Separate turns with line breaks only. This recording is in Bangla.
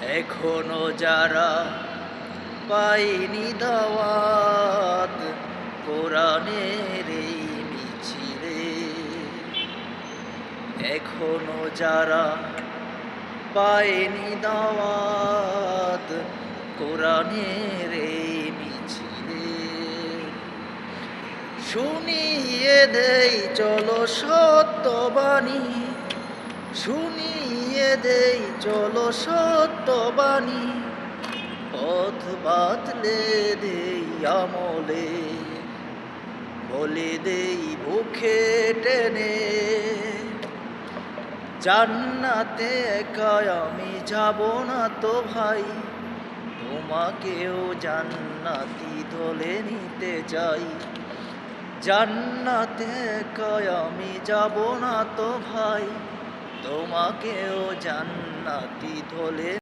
এখনো যারা পায়নি দাওয়াত কোরআনের এই মিছিলে, এখনো যারা পায়নি দাওয়াত কোরআনের এই মিছিলে, শুনিয়ে দেই চলো সত্যবাণী, শুনিয়ে দেই চলো সত্যবাণী, পথ বাতলে দেই আমলে, বলে দেই বুকে টেনে, জান্নাতে একা আমি যাব না তো ভাই, তোমাকেও জান্নাতি দলে নিতে চাই। জান্নাতে একা আমি যাব না তো ভাই, তোমাকেও জান্নাতি দলে